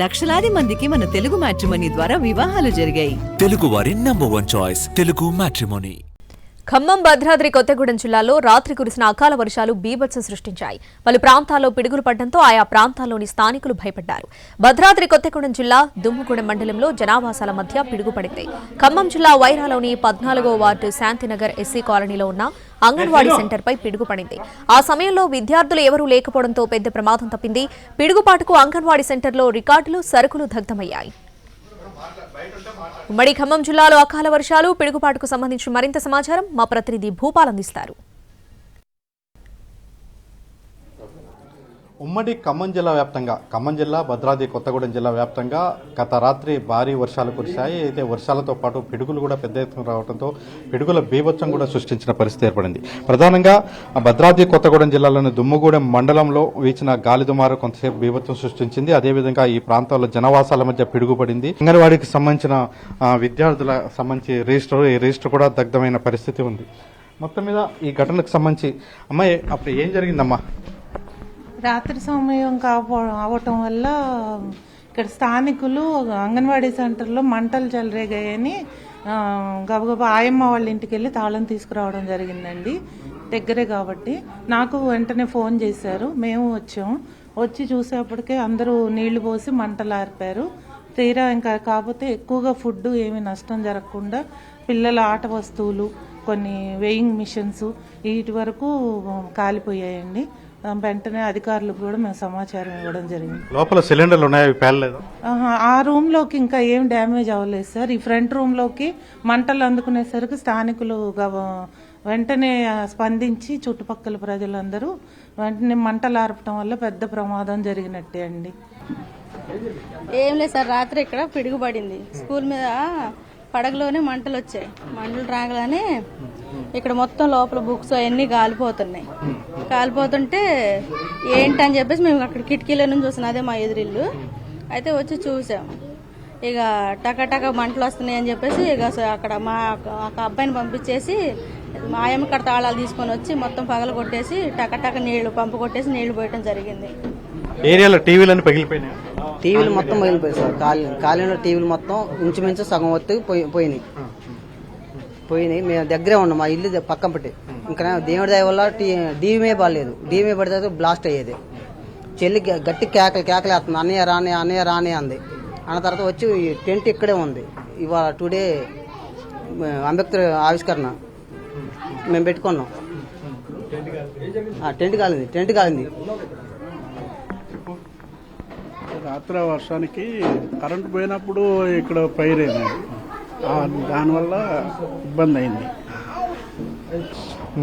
లక్షలాది మందికి మన తెలుగు మ్యాట్రిమోనీ ద్వారా వివాహాలు జరిగాయి. తెలుగు వారి number 1 choice Telugu matrimony. Khammam, Bhadradri Kothagudem జిల్లాలో రాత్రి కురిసిన అకాల వర్షాలు బీభత్సం సృష్టించాయి. పలు ప్రాంతాల్లో పిడుగులు పడడంతో ఆయా ప్రాంతాల్లోని స్థానికులు భయపడ్డారు. భద్రాద్రి కొత్తగూడెం జిల్లా దుమ్ముగూడెం మండలంలో జనావాసాల మధ్య పిడుగు పడింది. ఖమ్మం జిల్లా వైరాలోని 14వ వార్డు శాంతినగర్ ఎస్సీ కాలనీలో ఉన్న అంగన్వాడీ సెంటర్పై పిడుగు పడింది. ఆ సమయంలో విద్యార్థులు ఎవరూ లేకపోవడంతో పెద్ద ప్రమాదం తప్పింది. పిడుగుపాటుకు అంగన్వాడీ సెంటర్లో రికార్డులు, సరుకులు దగ్ధమయ్యాయి. ఉమ్మడి ఖమ్మం జిల్లాలో అకాల వర్షాలు, పిడుగుపాటుకు సంబంధించి మరింత సమాచారం మా ప్రతినిధి భూపాల్ అందిస్తారు. ఉమ్మడి ఖమ్మం జిల్లా వ్యాప్తంగా ఖమ్మం జిల్లా, భద్రాద్రి కొత్తగూడెం జిల్లా వ్యాప్తంగా గత రాత్రి భారీ వర్షాలు కురిశాయి. అయితే వర్షాలతో పాటు పిడుగులు కూడా పెద్ద ఎత్తున రావడంతో పిడుగుల బీభత్సం కూడా సృష్టించిన పరిస్థితి ఏర్పడింది. ప్రధానంగా భద్రాద్రి కొత్తగూడెం జిల్లాలోని దుమ్ముగూడెం మండలంలో వీచిన గాలి దుమారు కొంతసేపు బీభత్సం సృష్టించింది. అదేవిధంగా ఈ ప్రాంతాల్లో జనవాసాల మధ్య పిడుగుపడింది. అంగన్వాడీకి సంబంధించిన విద్యార్థుల సంబంధించి రిజిస్టర్ కూడా దగ్ధమైన పరిస్థితి ఉంది. మొత్తం మీద ఈ ఘటనకు సంబంధించి అమ్మాయి అప్పుడు ఏం జరిగిందమ్మా? రాత్రి సమయం అవటం వల్ల ఇక్కడ స్థానికులు అంగన్వాడీ సెంటర్లో మంటలు చెలరేగాయని గబగబా ఆయమ్మ వాళ్ళ ఇంటికి వెళ్ళి తాళం తీసుకురావడం జరిగిందండి. దగ్గరే కాబట్టి నాకు వెంటనే ఫోన్ చేశారు. మేము వచ్చి చూసేప్పటికే అందరూ నీళ్లు పోసి మంటలు ఆర్పారు. తీరా ఇంకా కాకపోతే ఎక్కువగా ఫుడ్ ఏమీ నష్టం జరగకుండా పిల్లల ఆట వస్తువులు, కొన్ని వెయింగ్ మిషన్స్ వీటి వరకు కాలిపోయాయండి. వెంటనే అధికారులకు కూడా మేము సమాచారం ఇవ్వడం జరిగింది. లోపల సిలిండర్లు ఉన్నాయి, పేలలేదు. ఆ రూమ్ లోకి ఇంకా ఏం డ్యామేజ్ అవ్వలేదు సార్. ఈ ఫ్రంట్ రూమ్ లోకి మంటలు అందుకునేసరికి స్థానికులు వెంటనే స్పందించి చుట్టుపక్కల ప్రజలందరూ వెంటనే మంటలు ఆర్పడం వల్ల పెద్ద ప్రమాదం జరిగినట్టే అండి. ఏం లేదు సార్, రాత్రి ఇక్కడ పిడుగుపడింది. స్కూల్ మీద పడగలోనే మంటలు వచ్చాయి. మంటలు రాగానే ఇక్కడ మొత్తం లోపల బుక్స్ అవన్నీ కాలిపోతుంటే ఏంటని చెప్పేసి మేము అక్కడ కిటికీల నుంచి చూసాం. అదే మా ఎదురిల్లు. అయితే వచ్చి చూసాం. ఇక టక మంటలు వస్తున్నాయి అని చెప్పేసి ఇక అక్కడ మా అబ్బాయిని పంపించేసి మా ఆయమ్మ ఇక్కడ తాళాలు తీసుకొని వచ్చి మొత్తం పగల కొట్టేసి టక నీళ్లు పంపు కొట్టేసి నీళ్లు పోయటం జరిగింది. ఏరియాలో టీవీలన్నీ పగిలిపోయినాయి. టీవీలు మొత్తం పగిలిపోయాయి సార్. కాలనీలో టీవీలు మొత్తం ఇంచుమించు సగం వరకు పోయినాయి. మేము దగ్గరే ఉన్నాం. మా ఇల్లు పక్కన పెట్టి ఇంకా దేవుడి దయ వల్ల డీవీమే బాగాలేదు. డీవీమే పడితే బ్లాస్ట్ అయ్యేది. చెల్లి గట్టి కేకలేస్తుంది, అన్నయ్య రాని అంది. అన్న తర్వాత వచ్చి టెంట్ ఇక్కడే ఉంది. ఇవాళ టుడే అంబేద్కర్ ఆవిష్కరణ మేము పెట్టుకున్నాం. టెంట్ కాలింది. రాత్రి వర్షానికి కరెంటు పోయినప్పుడు ఇక్కడ ఫైర్ అయింది. దానివల్ల ఇబ్బంది అయింది.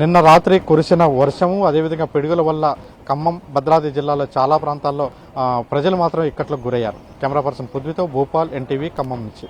నిన్న రాత్రి కురిసిన వర్షము, అదేవిధంగా పిడుగుల వల్ల ఖమ్మం, భద్రాద్రి జిల్లాలో చాలా ప్రాంతాల్లో ప్రజలు మాత్రం ఇక్కట్లకు గురయ్యారు. కెమెరా పర్సన్ పృథ్వీతో భూపాల్, ఎన్టీవీ, ఖమ్మం నుంచి.